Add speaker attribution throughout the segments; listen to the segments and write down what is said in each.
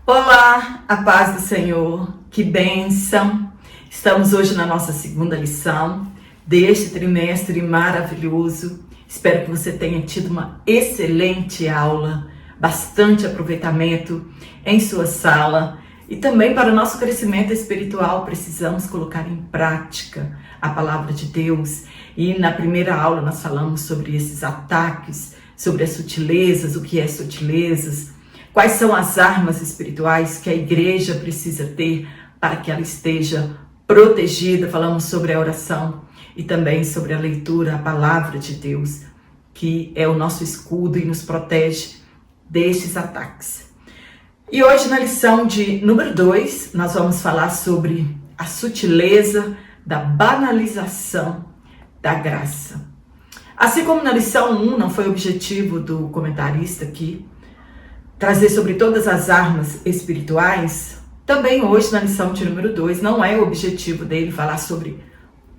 Speaker 1: Olá, a paz do Senhor, que bênção! Estamos hoje na nossa segunda lição deste trimestre maravilhoso. Espero que você tenha tido uma excelente aula, bastante aproveitamento em sua sala. E também para o nosso crescimento espiritual, precisamos colocar em prática a palavra de Deus. E na primeira aula nós falamos sobre esses ataques, sobre as sutilezas, o que é sutilezas, quais são as armas espirituais que a igreja precisa ter para que ela esteja protegida. Falamos sobre a oração e também sobre a leitura, a palavra de Deus, que é o nosso escudo e nos protege destes ataques. E hoje, na lição de número 2, nós vamos falar sobre a sutileza da banalização da graça. Assim como na lição 1 não foi objetivo do comentarista aqui trazer sobre todas as armas espirituais, também hoje na lição de número 2 não é o objetivo dele falar sobre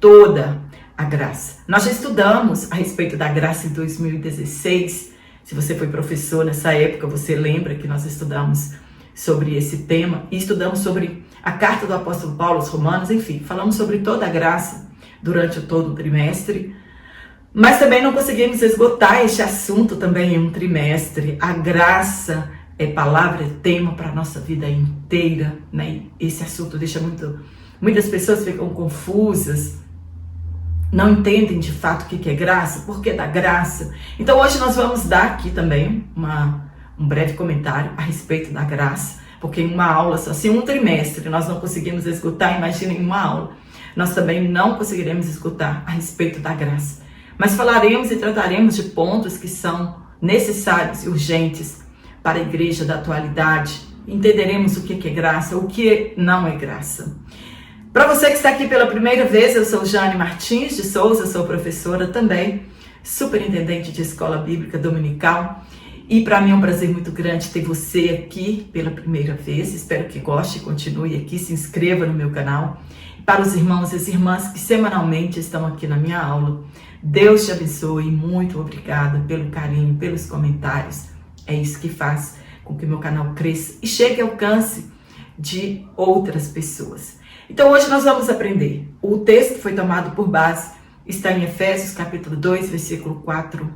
Speaker 1: toda a graça. Nós já estudamos a respeito da graça em 2016. Se você foi professor nessa época, você lembra que nós estudamos sobre esse tema e estudamos sobre a carta do apóstolo Paulo aos Romanos, enfim, falamos sobre toda a graça durante todo o trimestre. Mas também não conseguimos esgotar este assunto também em um trimestre. A graça é palavra, é tema para a nossa vida inteira, né? Esse assunto deixa muitas pessoas ficam confusas, não entendem de fato o que é graça, por que da graça. Então hoje nós vamos dar aqui também um breve comentário a respeito da graça, porque em uma aula só, se um trimestre nós não conseguimos esgotar, imagina em uma aula, nós também não conseguiremos esgotar a respeito da graça. Mas falaremos e trataremos de pontos que são necessários e urgentes para a igreja da atualidade. Entenderemos o que é graça, o que não é graça. Para você que está aqui pela primeira vez, eu sou Jane Martins de Souza, sou professora também, superintendente de escola bíblica dominical. E para mim é um prazer muito grande ter você aqui pela primeira vez. Espero que goste e continue aqui, se inscreva no meu canal. Para os irmãos e as irmãs que semanalmente estão aqui na minha aula, Deus te abençoe, muito obrigada pelo carinho, pelos comentários. É isso que faz com que o meu canal cresça e chegue ao alcance de outras pessoas. Então hoje nós vamos aprender. O texto foi tomado por base, está em Efésios capítulo 2, versículo 4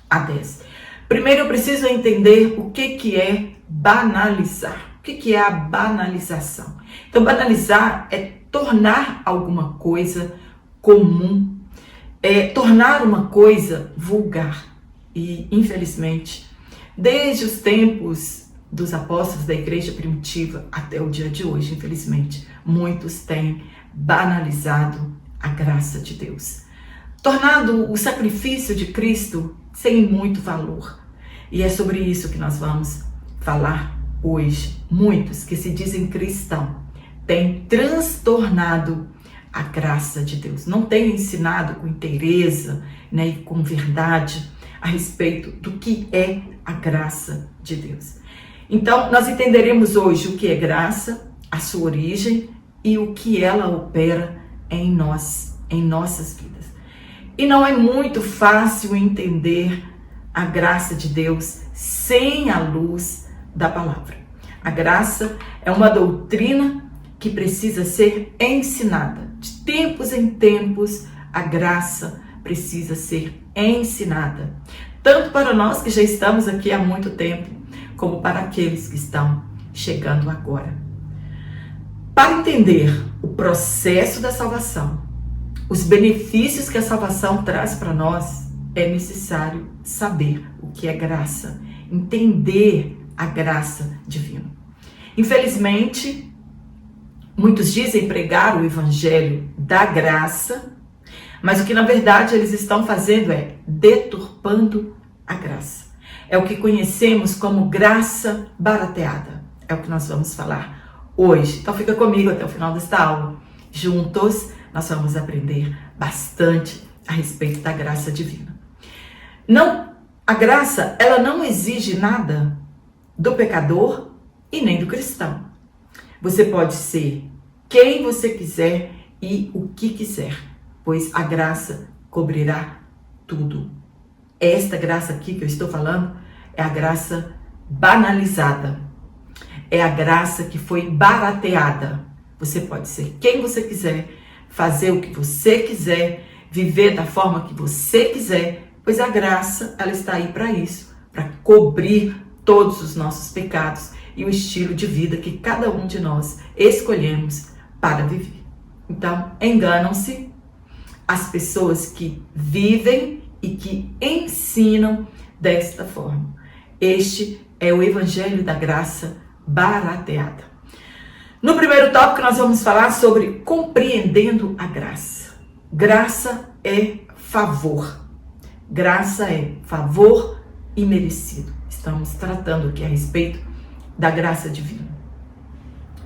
Speaker 1: a 10. Primeiro eu preciso entender o que é banalizar. O que é a banalização? Então banalizar é tornar alguma coisa comum, tornar uma coisa vulgar. E, infelizmente, desde os tempos dos apóstolos da igreja primitiva até o dia de hoje, infelizmente, muitos têm banalizado a graça de Deus, tornado o sacrifício de Cristo sem muito valor. E é sobre isso que nós vamos falar hoje. Muitos que se dizem cristão têm transtornado a graça de Deus, não têm ensinado com inteireza, né, e com verdade a respeito do que é a graça de Deus. Então, nós entenderemos hoje o que é graça, a sua origem e o que ela opera em nós, em nossas vidas. E não é muito fácil entender a graça de Deus sem a luz da palavra. A graça é uma doutrina que precisa ser ensinada. De tempos em tempos, a graça precisa ser ensinada. Tanto para nós que já estamos aqui há muito tempo, como para aqueles que estão chegando agora. Para entender o processo da salvação, os benefícios que a salvação traz para nós, é necessário saber o que é graça, entender a graça divina. Infelizmente, muitos dizem pregar o evangelho da graça, mas o que na verdade eles estão fazendo é deturpando a graça. É o que conhecemos como graça barateada. É o que nós vamos falar hoje. Então fica comigo até o final desta aula. Juntos nós vamos aprender bastante a respeito da graça divina. A graça, ela não exige nada do pecador e nem do cristão. Você pode ser quem você quiser e o que quiser, pois a graça cobrirá tudo. Esta graça aqui que eu estou falando é a graça banalizada. é a graça que foi barateada. Você pode ser quem você quiser, fazer o que você quiser, viver da forma que você quiser, pois a graça, ela está aí para isso, para cobrir todos os nossos pecados e o estilo de vida que cada um de nós escolhemos para viver. Então, enganam-se as pessoas que vivem e que ensinam desta forma. Este é o Evangelho da Graça barateada. No primeiro tópico, nós vamos falar sobre compreendendo a graça. Graça é favor. Graça é favor imerecido. Estamos tratando aqui a respeito da graça divina.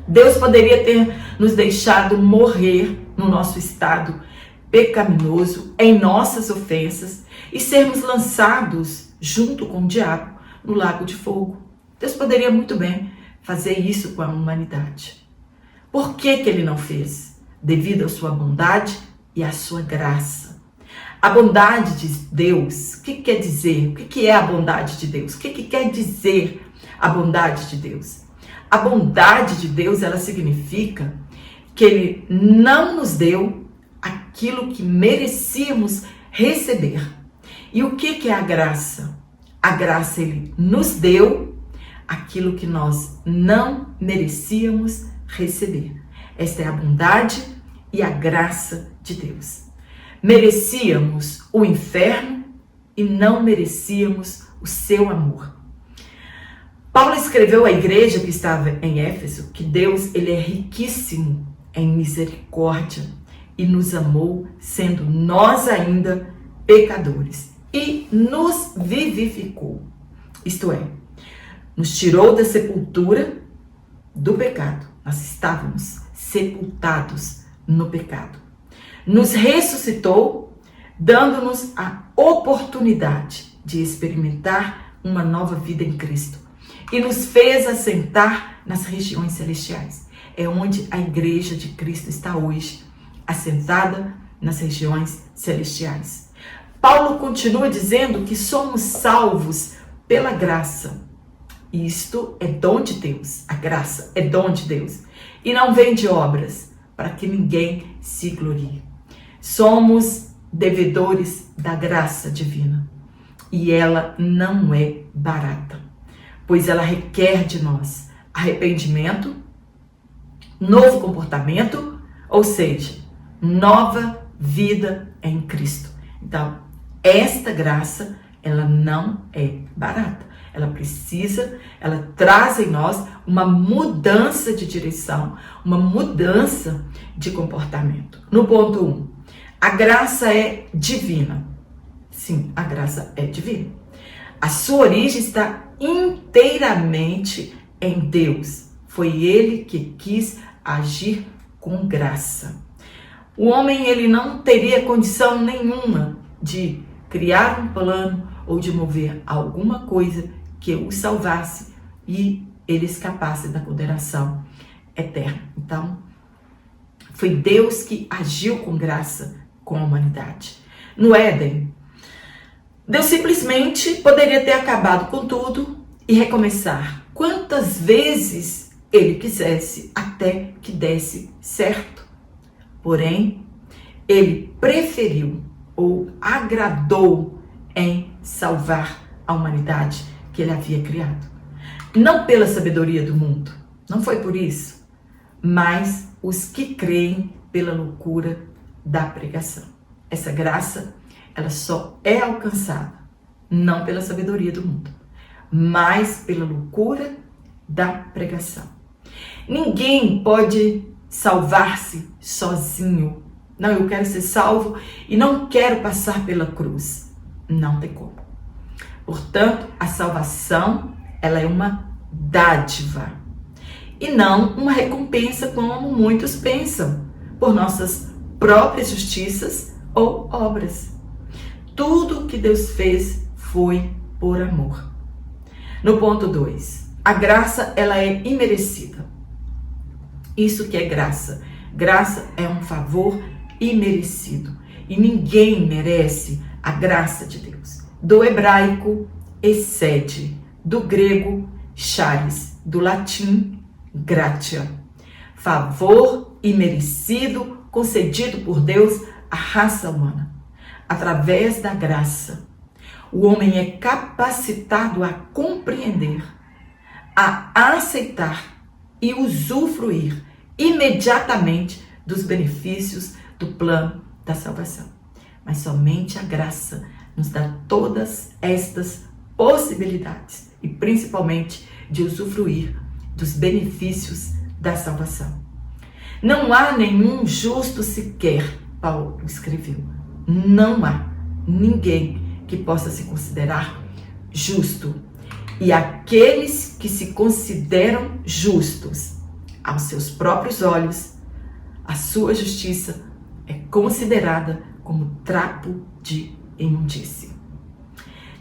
Speaker 1: Deus poderia ter nos deixado morrer no nosso estado pecaminoso, em nossas ofensas, e sermos lançados junto com o diabo no lago de fogo. Deus poderia muito bem fazer isso com a humanidade. Por que ele não fez? Devido à sua bondade e à sua graça. A bondade de Deus, o que quer dizer? O que é a bondade de Deus? O que quer dizer a bondade de Deus? A bondade de Deus, ela significa que ele não nos deu aquilo que merecíamos receber. E o que é a graça? A graça, ele nos deu aquilo que nós não merecíamos receber. Esta é a bondade e a graça de Deus. Merecíamos o inferno e não merecíamos o seu amor. Paulo escreveu à igreja que estava em Éfeso que Deus, ele é riquíssimo em misericórdia e nos amou sendo nós ainda pecadores e nos vivificou. Isto é, nos tirou da sepultura do pecado. Nós estávamos sepultados no pecado. Nos ressuscitou, dando-nos a oportunidade de experimentar uma nova vida em Cristo. E nos fez assentar nas regiões celestiais. É onde a igreja de Cristo está hoje, assentada nas regiões celestiais. Paulo continua dizendo que somos salvos pela graça. Isto é dom de Deus. A graça é dom de Deus. E não vem de obras, para que ninguém se glorie. Somos devedores da graça divina. E ela não é barata, pois ela requer de nós arrependimento, novo comportamento, ou seja, nova vida em Cristo. Então, esta graça, ela não é barata. Ela traz em nós uma mudança de direção, uma mudança de comportamento. No ponto 1, a graça é divina. Sim, a graça é divina. A sua origem está inteiramente em Deus. Foi ele que quis agir com graça. O homem, ele não teria condição nenhuma de criar um plano ou de mover alguma coisa que o salvasse e ele escapasse da condenação eterna. Então, foi Deus que agiu com graça com a humanidade. No Éden, Deus simplesmente poderia ter acabado com tudo e recomeçar quantas vezes ele quisesse até que desse certo. Porém, ele preferiu ou agradou em salvar a humanidade que ele havia criado. Não pela sabedoria do mundo, não foi por isso, mas os que creem pela loucura da pregação. Essa graça, ela só é alcançada, não pela sabedoria do mundo, mas pela loucura da pregação. Ninguém pode salvar-se sozinho. Não, eu quero ser salvo e não quero passar pela cruz. Não tem como. Portanto, a salvação, ela é uma dádiva e não uma recompensa como muitos pensam, por nossas próprias justiças ou obras. Tudo o que Deus fez foi por amor. No ponto 2, a graça, ela é imerecida. Isso que é graça. Graça é um favor imerecido e ninguém merece a graça de Deus. Do hebraico, excede. Do grego, charis, do latim gratia, favor imerecido concedido por Deus à raça humana. Através da graça, o homem é capacitado a compreender, a aceitar e usufruir imediatamente dos benefícios do plano da salvação. Mas somente a graça nos dá todas estas possibilidades e principalmente de usufruir dos benefícios da salvação. Não há nenhum justo sequer, Paulo escreveu. Não há ninguém que possa se considerar justo. E aqueles que se consideram justos aos seus próprios olhos, a sua justiça é considerada como trapo de imundícia.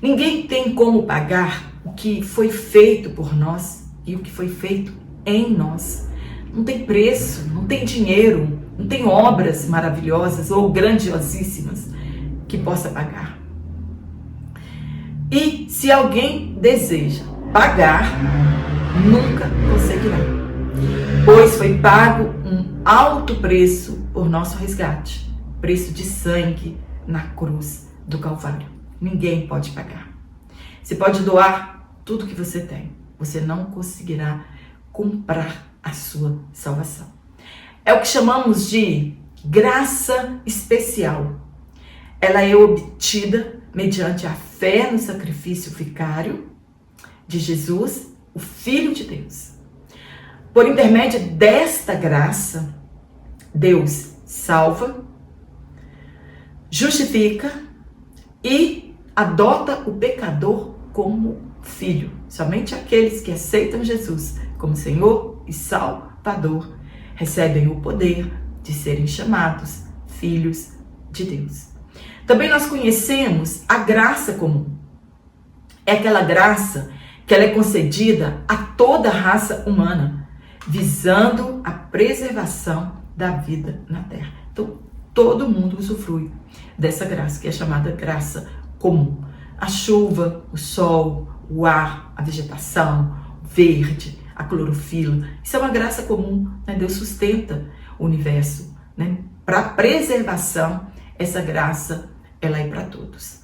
Speaker 1: Ninguém tem como pagar o que foi feito por nós e o que foi feito em nós. Não tem preço, não tem dinheiro, não tem obras maravilhosas ou grandiosíssimas que possa pagar. E se alguém deseja pagar, nunca conseguirá, pois foi pago um alto preço por nosso resgate, preço de sangue na cruz do Calvário. Ninguém pode pagar. Você pode doar tudo que você tem, você não conseguirá comprar a sua salvação. É o que chamamos de graça especial. Ela é obtida mediante a fé no sacrifício vicário de Jesus, o Filho de Deus. Por intermédio desta graça, Deus salva, justifica e adota o pecador como filho. Somente aqueles que aceitam Jesus como Senhor e Salvador recebem o poder de serem chamados filhos de Deus. Também nós conhecemos a graça comum. É aquela graça que ela é concedida a toda a raça humana, visando a preservação da vida na terra. Então, todo mundo usufrui dessa graça, que é chamada graça comum. A chuva, o sol, o ar, a vegetação, o verde, a clorofila, isso é uma graça comum, né? Deus sustenta o universo, né? Para a preservação, essa graça, ela é para todos.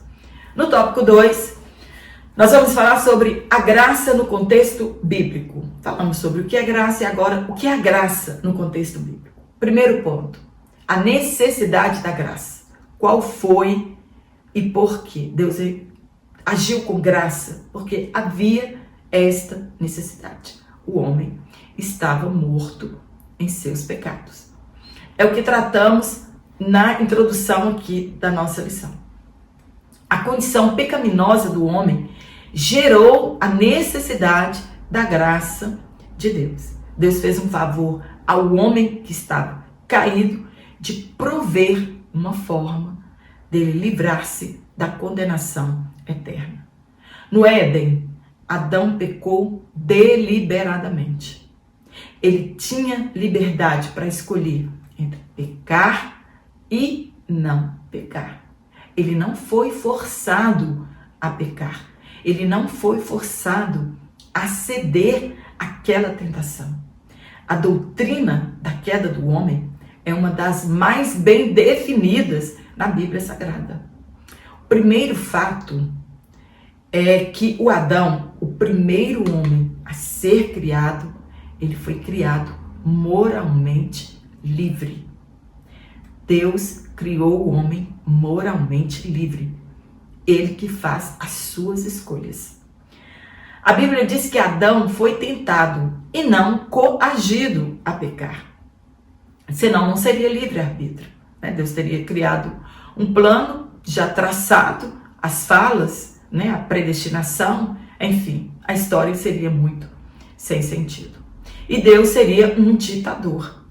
Speaker 1: No tópico 2, nós vamos falar sobre a graça no contexto bíblico. Falamos sobre o que é graça e agora o que é a graça no contexto bíblico. Primeiro ponto, a necessidade da graça. Qual foi e por que Deus agiu com graça? Porque havia esta necessidade. O homem estava morto em seus pecados. É o que tratamos na introdução aqui da nossa lição. A condição pecaminosa do homem gerou a necessidade da graça de Deus. Deus fez um favor ao homem que estava caído de prover uma forma dele livrar-se da condenação eterna. No Éden, Adão pecou deliberadamente. Ele tinha liberdade para escolher entre pecar e não pecar. Ele não foi forçado a pecar. Ele não foi forçado a ceder àquela tentação. A doutrina da queda do homem é uma das mais bem definidas na Bíblia Sagrada. O primeiro fato é que o Adão, o primeiro homem a ser criado, ele foi criado moralmente livre. Deus criou o homem moralmente livre. Ele que faz as suas escolhas. A Bíblia diz que Adão foi tentado e não coagido a pecar. Senão não seria livre-arbítrio, né? Deus teria criado um plano já traçado, as falas, né? A predestinação, enfim, a história seria muito sem sentido. E Deus seria um ditador.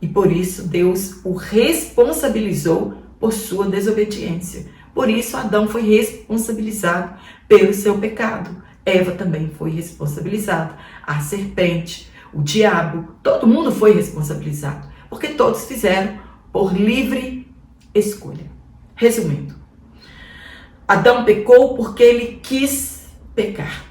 Speaker 1: E por isso Deus o responsabilizou por sua desobediência. Por isso Adão foi responsabilizado pelo seu pecado. Eva também foi responsabilizada. A serpente, o diabo, todo mundo foi responsabilizado. Porque todos fizeram por livre escolha. Resumindo, Adão pecou porque ele quis pecar.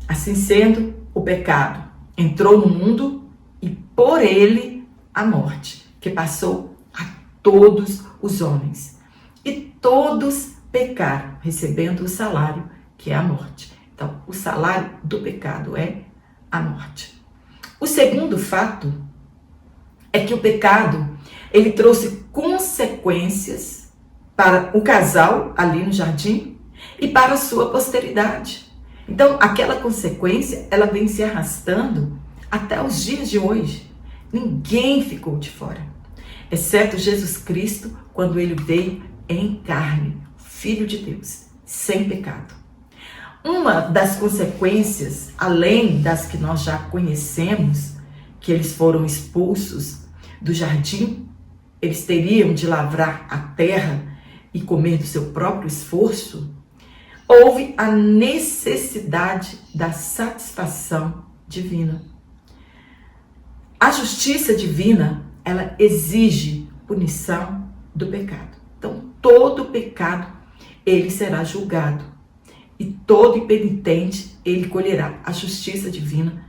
Speaker 1: Assim sendo, o pecado entrou no mundo e por ele a morte, que passou a todos os homens. E todos pecaram, recebendo o salário, que é a morte. Então, o salário do pecado é a morte. O segundo fato é que o pecado, ele trouxe consequências para o casal ali no jardim e para a sua posteridade. Então, aquela consequência, ela vem se arrastando até os dias de hoje. Ninguém ficou de fora, exceto Jesus Cristo, quando ele veio em carne, Filho de Deus, sem pecado. Uma das consequências, além das que nós já conhecemos, que eles foram expulsos do jardim, eles teriam de lavrar a terra e comer do seu próprio esforço, houve a necessidade da satisfação divina. A justiça divina, ela exige punição do pecado. Então, todo pecado, ele será julgado. E todo impenitente, ele colherá a justiça divina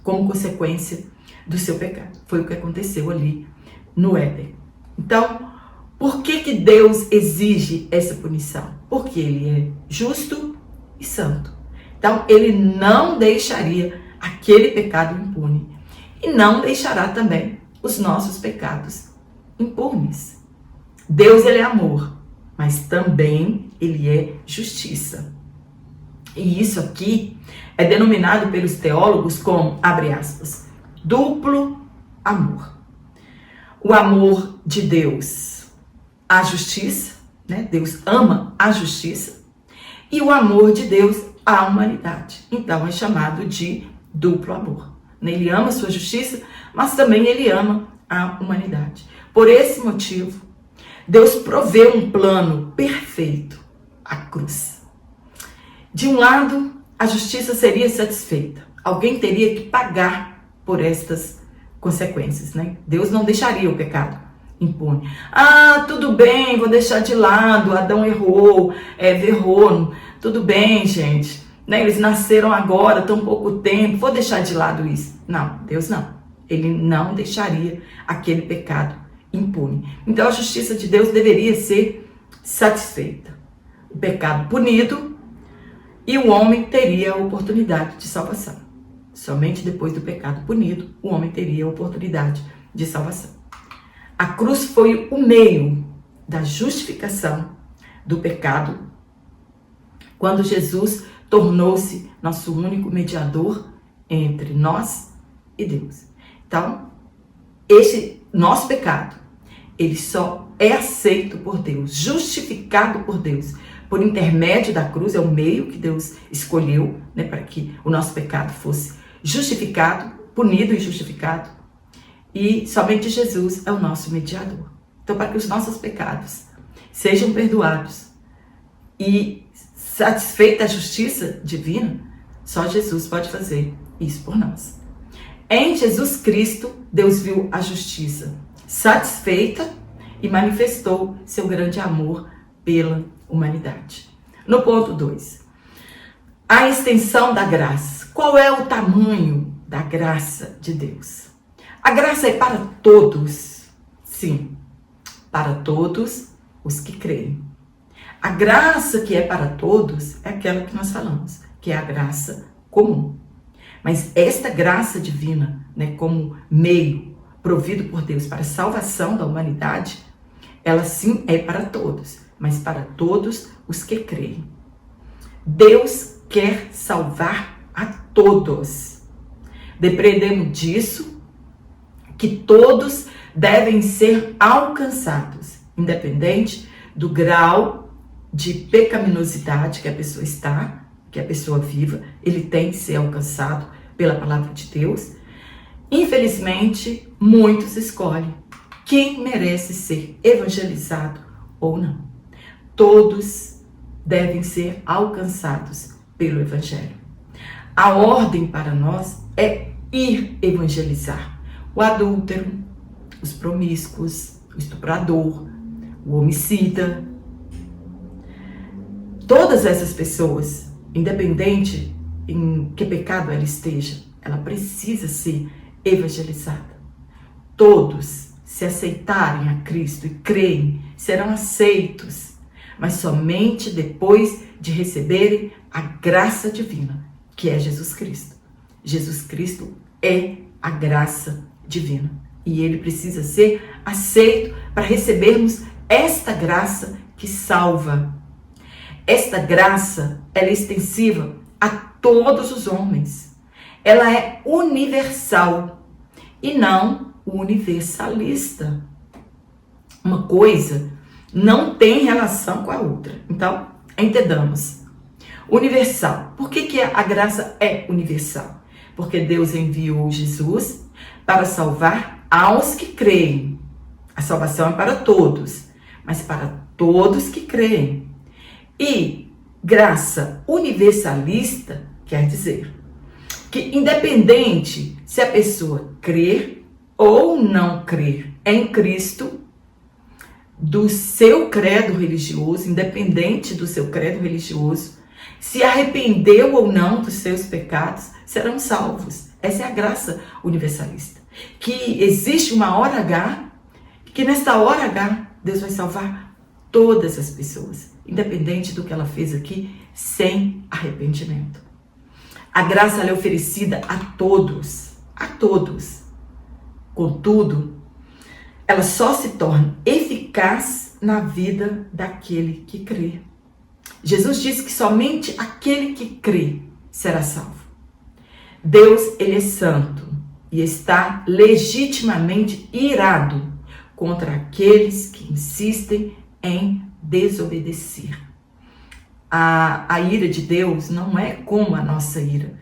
Speaker 1: como consequência do seu pecado. Foi o que aconteceu ali no Éden. Então, por que Deus exige essa punição? Porque ele é justo e santo. Então, ele não deixaria aquele pecado impune. E não deixará também os nossos pecados impunes. Deus, ele é amor, mas também ele é justiça. E isso aqui é denominado pelos teólogos como, abre aspas, duplo amor. O amor de Deus, a justiça, né? Deus ama a justiça, e o amor de Deus à humanidade. Então é chamado de duplo amor. Ele ama a sua justiça, mas também ele ama a humanidade. Por esse motivo, Deus proveu um plano perfeito, a cruz. De um lado, a justiça seria satisfeita. Alguém teria que pagar por estas consequências, né? Deus não deixaria o pecado impune. Ah, tudo bem, vou deixar de lado, Adão errou, errou, tudo bem, gente. Né? Eles nasceram agora, tão pouco tempo, vou deixar de lado isso. Não, Deus não. Ele não deixaria aquele pecado impune. Então a justiça de Deus deveria ser satisfeita. O pecado punido e o homem teria a oportunidade de salvação. Somente depois do pecado punido, o homem teria a oportunidade de salvação. A cruz foi o meio da justificação do pecado, quando Jesus tornou-se nosso único mediador entre nós e Deus. Então, esse nosso pecado, ele só é aceito por Deus, justificado por Deus, por intermédio da cruz, é o meio que Deus escolheu, né, para que o nosso pecado fosse justificado, punido e justificado. E somente Jesus é o nosso mediador. Então, para que os nossos pecados sejam perdoados e satisfeita a justiça divina, só Jesus pode fazer isso por nós. Em Jesus Cristo, Deus viu a justiça satisfeita e manifestou seu grande amor pela humanidade. No ponto 2, a extensão da graça. Qual é o tamanho da graça de Deus? A graça é para todos, sim, para todos os que creem. A graça que é para todos é aquela que nós falamos, que é a graça comum. Mas esta graça divina, né, como meio provido por Deus para a salvação da humanidade, ela sim é para todos, mas para todos os que creem. Deus quer salvar a todos. Depreendemos disso que todos devem ser alcançados, independente do grau de pecaminosidade que a pessoa está, que a pessoa viva, ele tem que ser alcançado pela palavra de Deus. Infelizmente, muitos escolhem quem merece ser evangelizado ou não. Todos devem ser alcançados pelo evangelho. A ordem para nós é ir evangelizar o adúltero, os promíscuos, o estuprador, o homicida. Todas essas pessoas, independente em que pecado ela esteja, ela precisa ser evangelizada. Todos, se aceitarem a Cristo e creem, serão aceitos, mas somente depois de receberem a graça divina, que é Jesus Cristo. Jesus Cristo é a graça divina e ele precisa ser aceito para recebermos esta graça que salva. Esta graça, ela é extensiva a todos os homens. Ela é universal e não universalista. Uma coisa não tem relação com a outra. Então, entendamos. Universal. Por que a graça é universal? Porque Deus enviou Jesus para salvar aos que creem. A salvação é para todos, mas para todos que creem. E graça universalista quer dizer que independente se a pessoa crer ou não crer em Cristo, do seu credo religioso, independente do seu credo religioso, se arrependeu ou não dos seus pecados, serão salvos. Essa é a graça universalista. Que existe uma hora H, que nesta hora H, Deus vai salvar todas as pessoas, independente do que ela fez aqui, sem arrependimento. A graça ela é oferecida a todos, a todos. Contudo, ela só se torna eficaz na vida daquele que crê. Jesus disse que somente aquele que crê será salvo. Deus, ele é santo e está legitimamente irado contra aqueles que insistem em desobedecer. A ira de Deus não é como a nossa ira,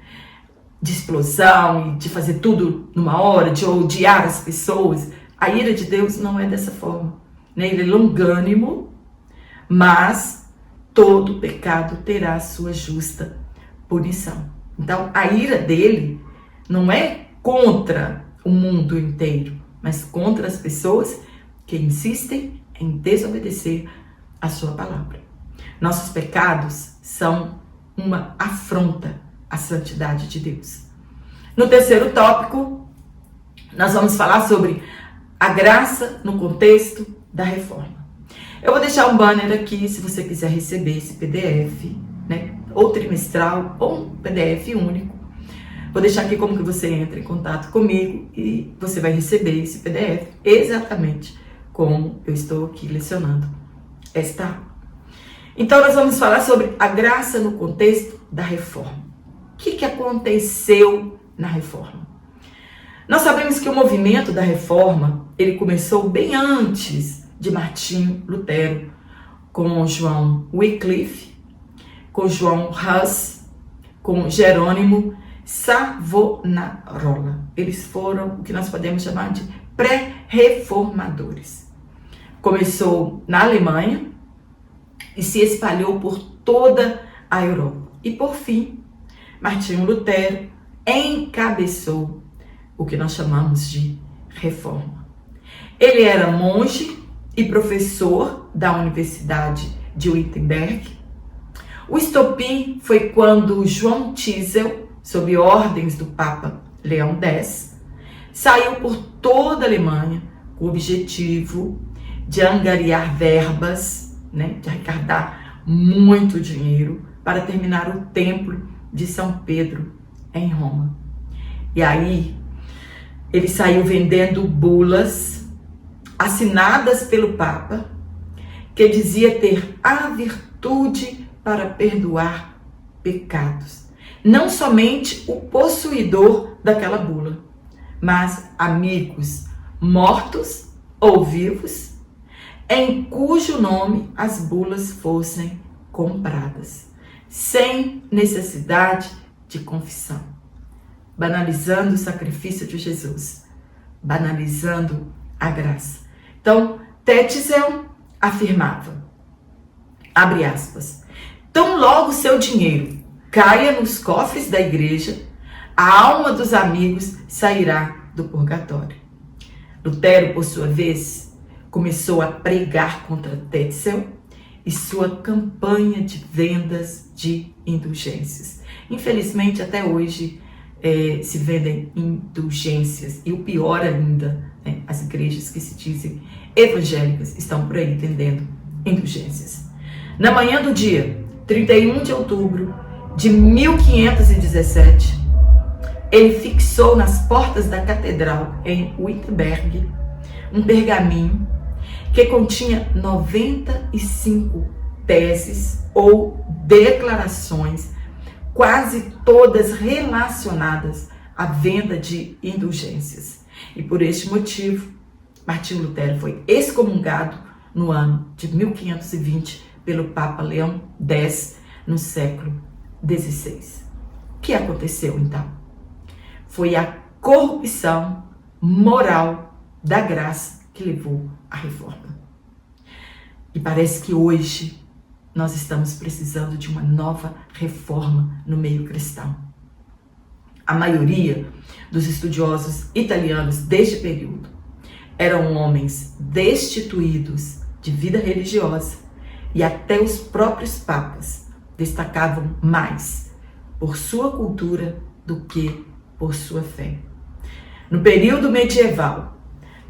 Speaker 1: de explosão e de fazer tudo numa hora, de odiar as pessoas. A ira de Deus não é dessa forma, né? Ele é longânimo, mas todo pecado terá sua justa punição. Então, a ira dele não é contra o mundo inteiro, mas contra as pessoas que insistem em desobedecer a sua palavra. Nossos pecados são uma afronta à santidade de Deus. No terceiro tópico, nós vamos falar sobre a graça no contexto da reforma. Eu vou deixar um banner aqui se você quiser receber esse PDF, né? Ou trimestral, ou um PDF único. Vou deixar aqui como que você entra em contato comigo e você vai receber esse PDF exatamente como eu estou aqui lecionando esta aula. Então, nós vamos falar sobre a graça no contexto da reforma. O que aconteceu na reforma? Nós sabemos que o movimento da reforma, ele começou bem antes de Martinho Lutero, com João Wycliffe, com João Hus, com Jerônimo Savonarola. Eles foram o que nós podemos chamar de pré-reformadores. Começou na Alemanha e se espalhou por toda a Europa. E por fim, Martinho Lutero encabeçou o que nós chamamos de reforma. Ele era monge e professor da Universidade de Wittenberg. O estopim foi quando João Tisel, sob ordens do Papa Leão X, saiu por toda a Alemanha com o objetivo de angariar verbas, né, de arrecadar muito dinheiro para terminar o Templo de São Pedro em Roma. E aí, ele saiu vendendo bulas assinadas pelo Papa, que dizia ter a virtude para perdoar pecados. Não somente o possuidor daquela bula, mas amigos mortos ou vivos, em cujo nome as bulas fossem compradas, sem necessidade de confissão, banalizando o sacrifício de Jesus, banalizando a graça. Então, Tetzel afirmava, abre aspas, tão logo seu dinheiro caia nos cofres da igreja, a alma dos amigos sairá do purgatório. Lutero, por sua vez, começou a pregar contra Tetzel e sua campanha de vendas de indulgências. Infelizmente, até hoje, se vendem indulgências. E o pior ainda, né, as igrejas que se dizem evangélicas estão por aí vendendo indulgências. Na manhã do dia 31 de outubro de 1517, ele fixou nas portas da catedral em Wittenberg um pergaminho que continha 95 teses ou declarações, quase todas relacionadas à venda de indulgências. E por este motivo, Martinho Lutero foi excomungado no ano de 1520 pelo Papa Leão X, no século XVI. O que aconteceu então? Foi a corrupção moral da graça que levou à reforma. E parece que hoje nós estamos precisando de uma nova reforma no meio cristão. A maioria dos estudiosos italianos deste período eram homens destituídos de vida religiosa, e até os próprios papas destacavam mais por sua cultura do que por sua fé. No período medieval,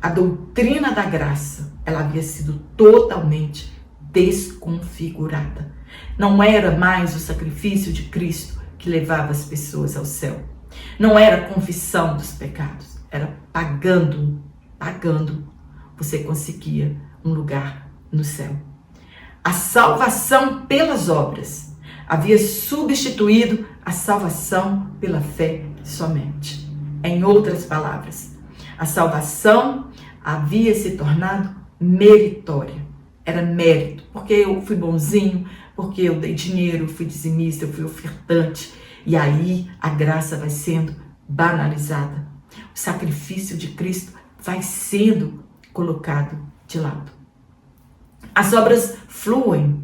Speaker 1: a doutrina da graça, ela havia sido totalmente desconfigurada. Não era mais o sacrifício de Cristo que levava as pessoas ao céu. Não era a confissão dos pecados. Era pagando, você conseguia um lugar no céu. A salvação pelas obras havia substituído a salvação pela fé somente. Em outras palavras, a salvação havia se tornado meritória. Era mérito, porque eu fui bonzinho, porque eu dei dinheiro, fui dizimista, eu fui ofertante. E aí a graça vai sendo banalizada. O sacrifício de Cristo vai sendo colocado de lado. As obras fluem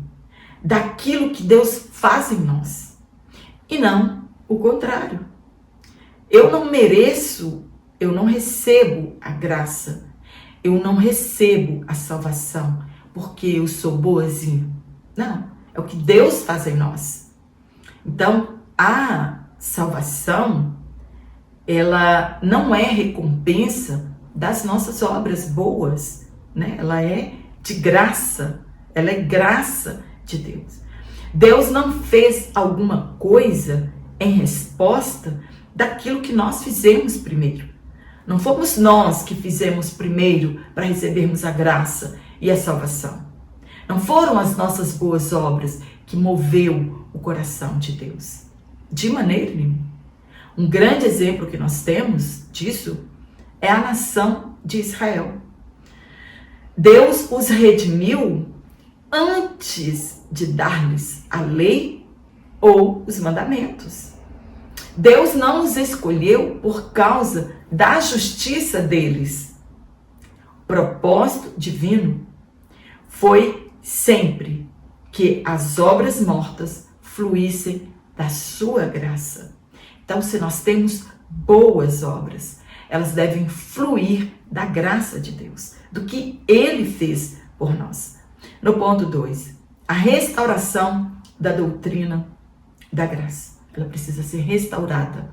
Speaker 1: daquilo que Deus faz em nós, e não o contrário. Eu não mereço, eu não recebo a graça, eu não recebo a salvação porque eu sou boazinho. Não, é o que Deus faz em nós. Então, a salvação, ela não é recompensa das nossas obras boas, né? Ela é de graça, ela é graça de Deus. Deus não fez alguma coisa em resposta daquilo que nós fizemos primeiro. Não fomos nós que fizemos primeiro para recebermos a graça e a salvação. Não foram as nossas boas obras que moveu o coração de Deus. De maneira nenhuma. Um grande exemplo que nós temos disso é a nação de Israel. Deus os redimiu antes de dar-lhes a lei ou os mandamentos. Deus não os escolheu por causa da justiça deles. O propósito divino foi sempre que as obras mortas fluíssem da sua graça. Então, se nós temos boas obras, elas devem fluir da graça de Deus, do que Ele fez por nós. No ponto 2, a restauração da doutrina da graça. Ela precisa ser restaurada,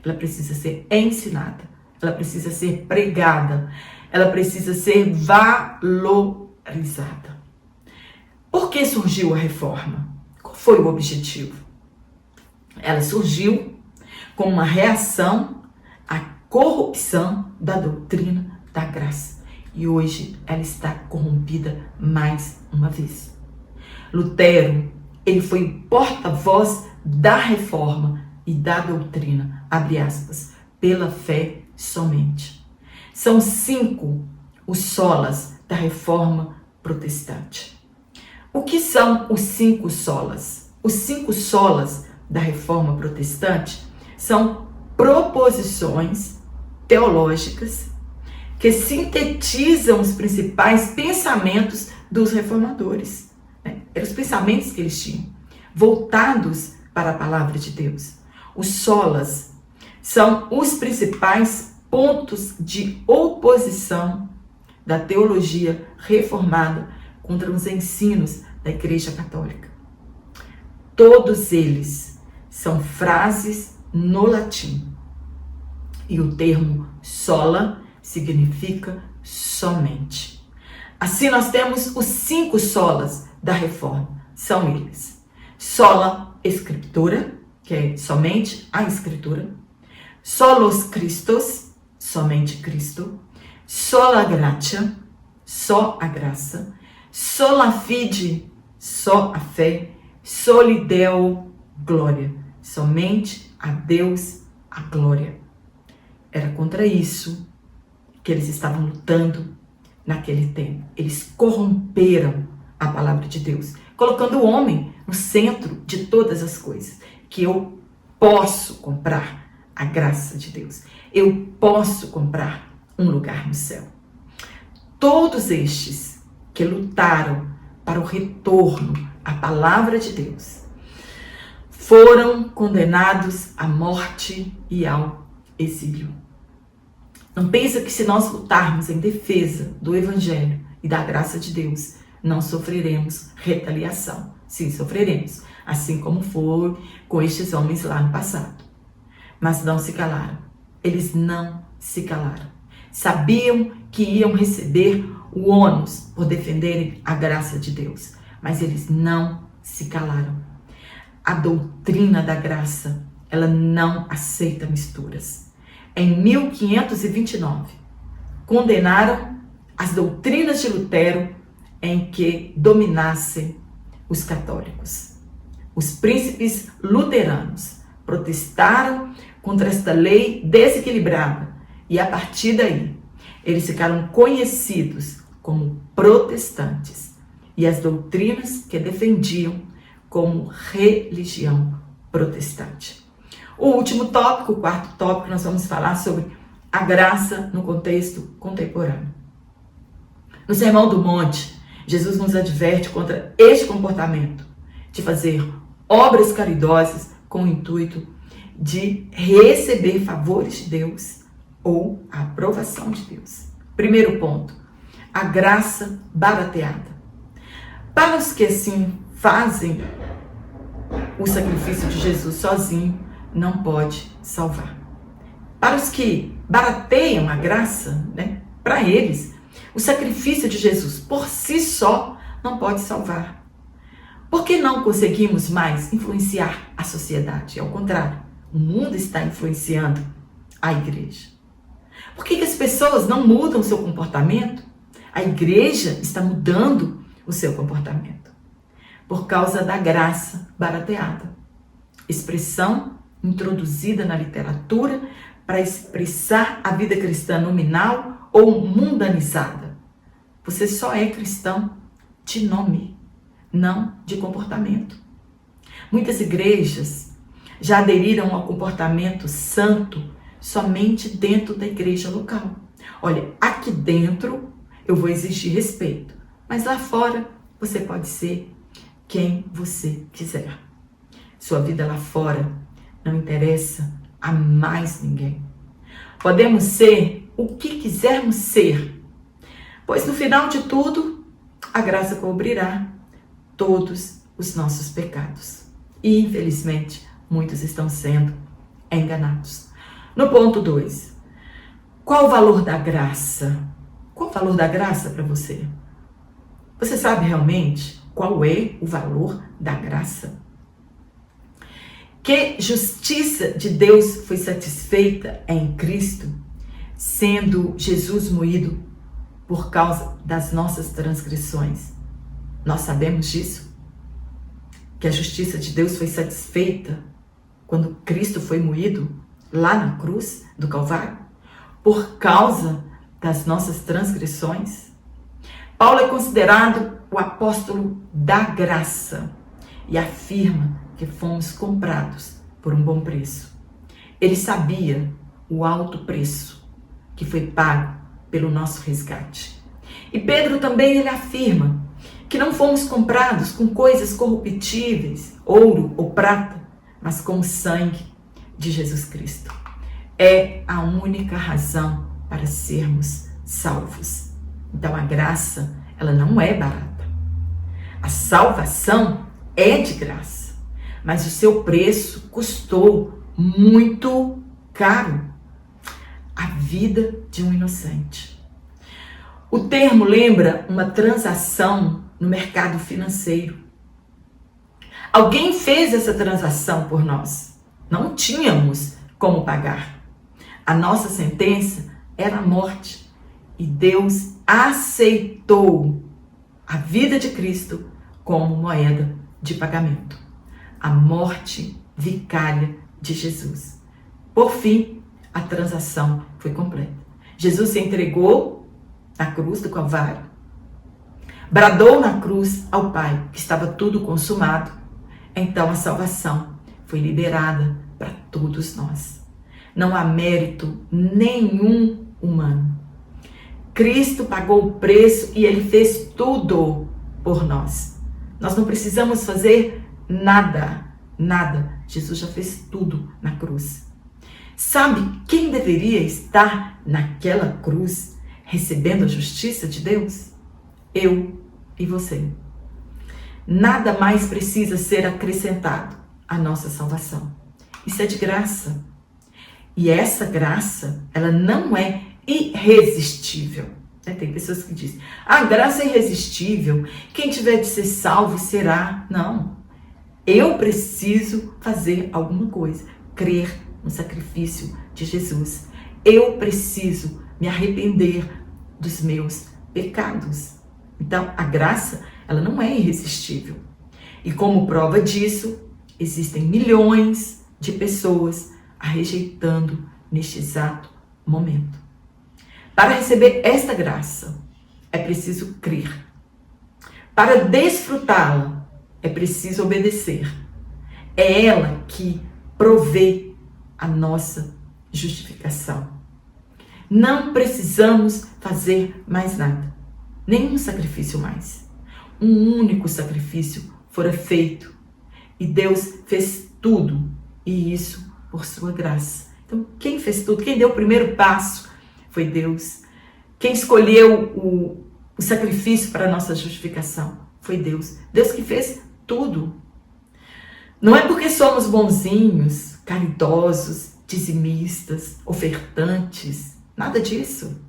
Speaker 1: ela precisa ser ensinada, ela precisa ser pregada, ela precisa ser valorizada. Por que surgiu a reforma? Qual foi o objetivo? Ela surgiu como uma reação à corrupção da doutrina da graça. E hoje ela está corrompida mais uma vez. Lutero, ele foi o porta-voz da reforma e da doutrina, abre aspas, pela fé somente. São 5 os solas da reforma protestante. O que são os 5 solas? Os 5 solas da reforma protestante são proposições teológicas que sintetizam os principais pensamentos dos reformadores. Eram os pensamentos que eles tinham, voltados para a palavra de Deus. Os solas são os principais pontos de oposição da teologia reformada contra os ensinos da Igreja Católica. Todos eles são frases no latim. E o termo sola significa somente. Assim nós temos os 5 solas da Reforma. São eles: sola Scriptura, que é somente a Escritura; solos Christos, somente Cristo; sola gratia, só a graça; sola fide, só a fé; soli Deo glória, somente a Deus a glória. Era contra isso que eles estavam lutando naquele tempo. Eles corromperam a palavra de Deus, colocando o homem no centro de todas as coisas. Que eu posso comprar a graça de Deus. Eu posso comprar um lugar no céu. Todos estes que lutaram para o retorno à palavra de Deus foram condenados à morte e ao exílio. Não pensa que se nós lutarmos em defesa do Evangelho e da graça de Deus, não sofreremos retaliação. Sim, sofreremos, assim como foi com estes homens lá no passado. Mas não se calaram. Eles não se calaram. Sabiam que iam receber o ônus por defenderem a graça de Deus, mas eles não se calaram. A doutrina da graça, ela não aceita misturas. Em 1529, condenaram as doutrinas de Lutero em que dominassem os católicos. Os príncipes luteranos protestaram contra esta lei desequilibrada e, a partir daí, eles ficaram conhecidos como protestantes e as doutrinas que defendiam como religião protestante. O último tópico, o 4º tópico, nós vamos falar sobre a graça no contexto contemporâneo. No Sermão do Monte, Jesus nos adverte contra este comportamento de fazer obras caridosas com o intuito de receber favores de Deus ou a aprovação de Deus. Primeiro ponto, a graça barateada. Para os que assim fazem, o sacrifício de Jesus sozinho não pode salvar. Para os que barateiam a graça, para eles, o sacrifício de Jesus por si só não pode salvar. Por que não conseguimos mais influenciar a sociedade? Ao contrário, o mundo está influenciando a igreja. Por que as pessoas não mudam o seu comportamento? A igreja está mudando o seu comportamento. Por causa da graça barateada. Expressão introduzida na literatura para expressar a vida cristã nominal ou mundanizada. Você só é cristão de nome, não de comportamento. Muitas igrejas já aderiram ao comportamento santo somente dentro da igreja local. Olha, aqui dentro eu vou exigir respeito, mas lá fora você pode ser quem você quiser. Sua vida lá fora não interessa a mais ninguém. Podemos ser o que quisermos ser, pois no final de tudo, a graça cobrirá todos os nossos pecados. E, infelizmente, muitos estão sendo enganados. No ponto 2, qual o valor da graça? Qual o valor da graça para você? Você sabe realmente qual é o valor da graça? Que justiça de Deus foi satisfeita em Cristo, sendo Jesus moído por causa das nossas transgressões. Nós sabemos disso? Que a justiça de Deus foi satisfeita quando Cristo foi moído lá na cruz do Calvário, por causa das nossas transgressões. Paulo é considerado o apóstolo da graça e afirma que fomos comprados por um bom preço. Ele sabia o alto preço que foi pago pelo nosso resgate. E Pedro também ele afirma que não fomos comprados com coisas corruptíveis, ouro ou prata, mas com o sangue de Jesus Cristo. É a única razão para sermos salvos. Então a graça, ela não é barata. A salvação é de graça. mas o seu preço custou muito caro. A vida de um inocente. O termo lembra uma transação no mercado financeiro. Alguém fez essa transação por nós. Não tínhamos como pagar. A nossa sentença era a morte. E Deus aceitou a vida de Cristo como moeda de pagamento. A morte vicária de Jesus. Por fim, a transação foi completa. Jesus se entregou na cruz do Calvário. Bradou na cruz ao Pai que estava tudo consumado. Então a salvação foi liberada para todos nós. Não há mérito nenhum humano. Cristo pagou o preço e Ele fez tudo por nós. Nós não precisamos fazer nada. Jesus já fez tudo na cruz. Sabe quem deveria estar naquela cruz recebendo a justiça de Deus? Eu e você. Nada mais precisa ser acrescentado à nossa salvação. Isso é de graça. E essa graça, ela não é irresistível. Tem pessoas que dizem, a graça é irresistível, quem tiver de ser salvo será. Não. Eu preciso fazer alguma coisa, crer no sacrifício de Jesus. Eu preciso me arrepender dos meus pecados. Então, a graça, ela não é irresistível. E como prova disso, existem milhões de pessoas a rejeitando neste exato momento. Para receber esta graça, é preciso crer. Para desfrutá-la, é preciso obedecer. É ela que provê a nossa justificação. Não precisamos fazer mais nada. Nenhum sacrifício mais. Um único sacrifício fora feito. E Deus fez tudo. E isso por sua graça. Então, quem fez tudo? Quem deu o primeiro passo foi Deus. Quem escolheu o sacrifício para a nossa justificação foi Deus. Deus que fez tudo. Não é porque somos bonzinhos, caridosos, dizimistas, ofertantes. Nada disso.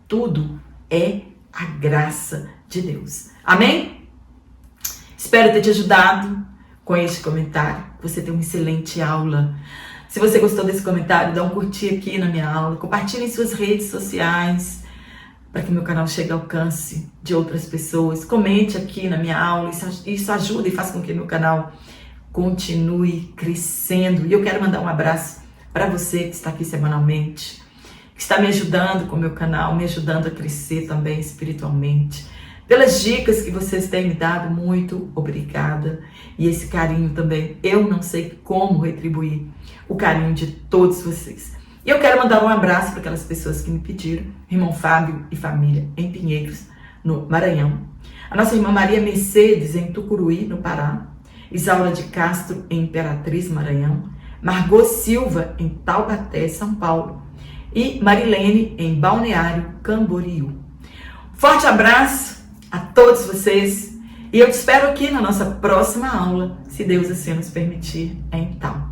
Speaker 1: Tudo é a graça de Deus. Amém? Espero ter te ajudado com este comentário. Você tem uma excelente aula. Se você gostou desse comentário, dá um curtir aqui na minha aula. Compartilhe em suas redes sociais para que meu canal chegue ao alcance de outras pessoas. Comente aqui na minha aula. Isso ajuda e faz com que meu canal continue crescendo. E eu quero mandar um abraço para você que está aqui semanalmente, que está me ajudando com o meu canal, me ajudando a crescer também espiritualmente. Pelas dicas que vocês têm me dado, muito obrigada. E esse carinho também, eu não sei como retribuir o carinho de todos vocês. E eu quero mandar um abraço para aquelas pessoas que me pediram, irmão Fábio e família em Pinheiros, no Maranhão. A nossa irmã Maria Mercedes em Tucuruí, no Pará. Isaura de Castro em Imperatriz, Maranhão. Margot Silva em Taubaté, São Paulo. E Marilene em Balneário Camboriú. Forte abraço a todos vocês e eu te espero aqui na nossa próxima aula, se Deus assim nos permitir, então.